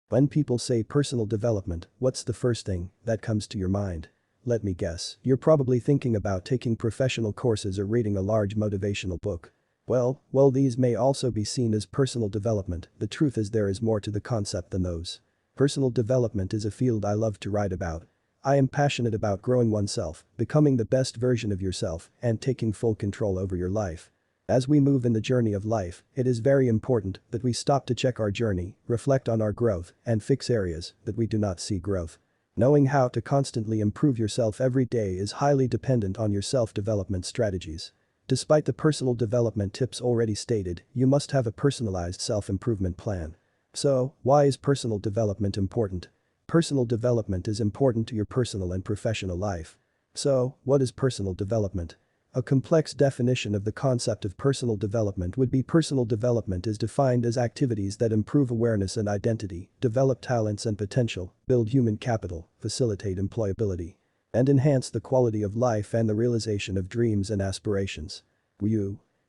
When people say personal development, what's the first thing that comes to your mind? Let me guess, you're probably thinking about taking professional courses or reading a large motivational book. Well, these may also be seen as personal development. The truth is there is more to the concept than those. Personal development is a field I love to write about. I am passionate about growing oneself, becoming the best version of yourself, and taking full control over your life. As we move in the journey of life, it is very important that we stop to check our journey, reflect on our growth, and fix areas that we do not see growth. Knowing how to constantly improve yourself every day is highly dependent on your self-development strategies. Despite the personal development tips already stated, you must have a personalized self-improvement plan. So, why is personal development important? Personal development is important to your personal and professional life. So, what is personal development? A complex definition of the concept of personal development would be personal development is defined as activities that improve awareness and identity, develop talents and potential, build human capital, facilitate employability, and enhance the quality of life and the realization of dreams and aspirations.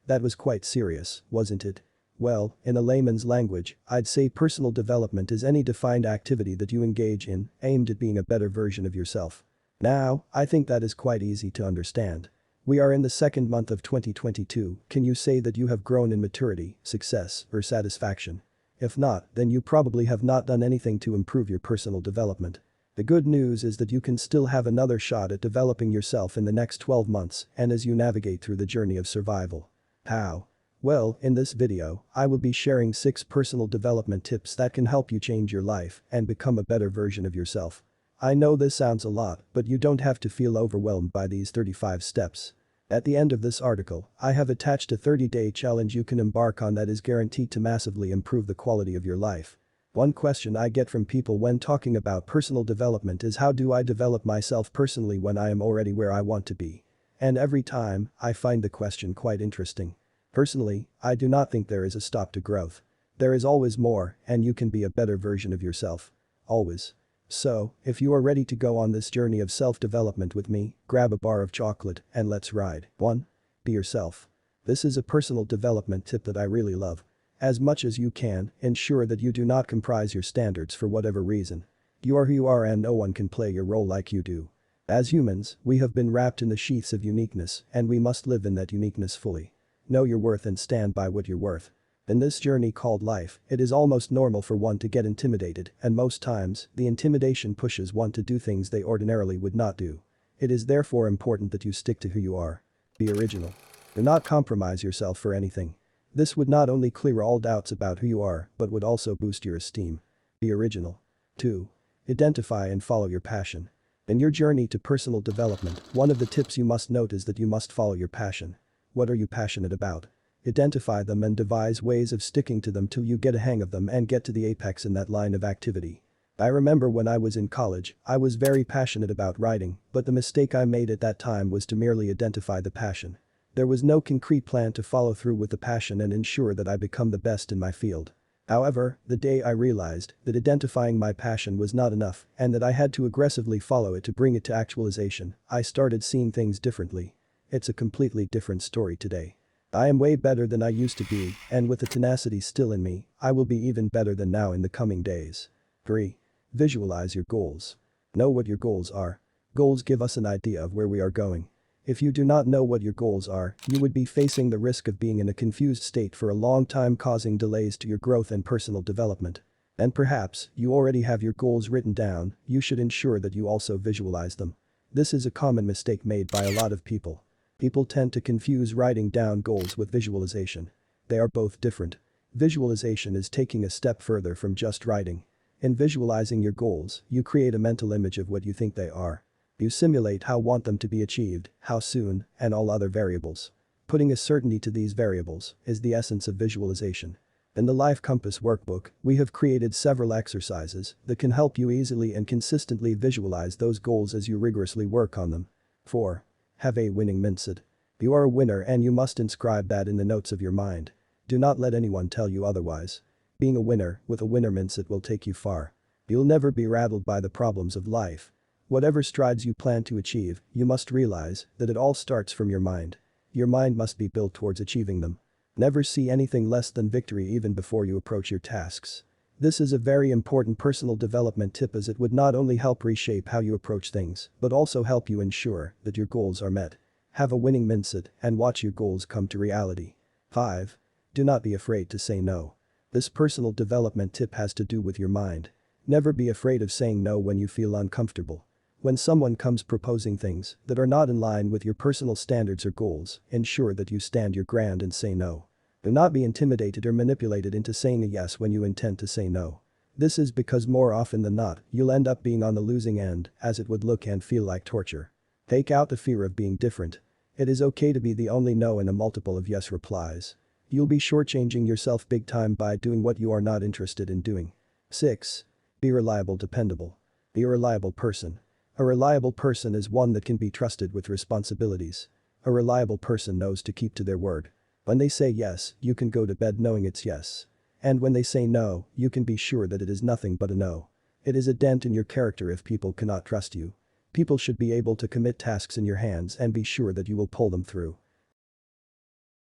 That was quite serious, wasn't it? Well, in a layman's language, I'd say personal development is any defined activity that you engage in, aimed at being a better version of yourself. Now, I think that is quite easy to understand. We are in the second month of 2022, can you say that you have grown in maturity, success, or satisfaction? If not, then you probably have not done anything to improve your personal development. The good news is that you can still have another shot at developing yourself in the next 12 months and as you navigate through the journey of survival. How? Well, in this video, I will be sharing 6 personal development tips that can help you change your life and become a better version of yourself. I know this sounds a lot, but you don't have to feel overwhelmed by these 35 steps. At the end of this article, I have attached a 30-day challenge you can embark on that is guaranteed to massively improve the quality of your life. One question I get from people when talking about personal development is how do I develop myself personally when I am already where I want to be? And every time, I find the question quite interesting. Personally, I do not think there is a stop to growth. There is always more, and you can be a better version of yourself. Always. So, if you are ready to go on this journey of self-development with me, grab a bar of chocolate and let's ride. 1. Be yourself. This is a personal development tip that I really love. As much as you can, ensure that you do not compromise your standards for whatever reason. You are who you are and no one can play your role like you do. As humans, we have been wrapped in the sheaths of uniqueness and we must live in that uniqueness fully. Know your worth and stand by what you're worth. In this journey called life, it is almost normal for one to get intimidated, and most times, the intimidation pushes one to do things they ordinarily would not do. It is therefore important that you stick to who you are. Be original. Do not compromise yourself for anything. This would not only clear all doubts about who you are, but would also boost your esteem. Be original. 2. Identify and follow your passion. In your journey to personal development, one of the tips you must note is that you must follow your passion. What are you passionate about? Identify them and devise ways of sticking to them till you get a hang of them and get to the apex in that line of activity. I remember when I was in college, I was very passionate about writing, but the mistake I made at that time was to merely identify the passion. There was no concrete plan to follow through with the passion and ensure that I become the best in my field. However, the day I realized that identifying my passion was not enough and that I had to aggressively follow it to bring it to actualization, I started seeing things differently. It's a completely different story today. I am way better than I used to be, and with the tenacity still in me, I will be even better than now in the coming days. 3. Visualize your goals. Know what your goals are. Goals give us an idea of where we are going. If you do not know what your goals are, you would be facing the risk of being in a confused state for a long time, causing delays to your growth and personal development. And perhaps, you already have your goals written down, you should ensure that you also visualize them. This is a common mistake made by a lot of people. People tend to confuse writing down goals with visualization. They are both different. Visualization is taking a step further from just writing. In visualizing your goals, you create a mental image of what you think they are. You simulate how you want them to be achieved, how soon, and all other variables. Putting a certainty to these variables is the essence of visualization. In the Life Compass workbook, we have created several exercises that can help you easily and consistently visualize those goals as you rigorously work on them. 4. Have a winning mindset. You are a winner and you must inscribe that in the notes of your mind. Do not let anyone tell you otherwise. Being a winner with a winner mindset will take you far. You'll never be rattled by the problems of life. Whatever strides you plan to achieve, you must realize that it all starts from your mind. Your mind must be built towards achieving them. Never see anything less than victory even before you approach your tasks. This is a very important personal development tip as it would not only help reshape how you approach things, but also help you ensure that your goals are met. Have a winning mindset and watch your goals come to reality. 5. Do not be afraid to say no. This personal development tip has to do with your mind. Never be afraid of saying no when you feel uncomfortable. When someone comes proposing things that are not in line with your personal standards or goals, ensure that you stand your ground and say no. Do not be intimidated or manipulated into saying a yes when you intend to say no. This is because more often than not, you'll end up being on the losing end as it would look and feel like torture. Take out the fear of being different. It is okay to be the only no in a multiple of yes replies. You'll be shortchanging yourself big time by doing what you are not interested in doing. 6. Be reliable, dependable. Be a reliable person. A reliable person is one that can be trusted with responsibilities. A reliable person knows to keep to their word. When they say yes, you can go to bed knowing it's yes. And when they say no, you can be sure that it is nothing but a no. It is a dent in your character if people cannot trust you. People should be able to commit tasks in your hands and be sure that you will pull them through.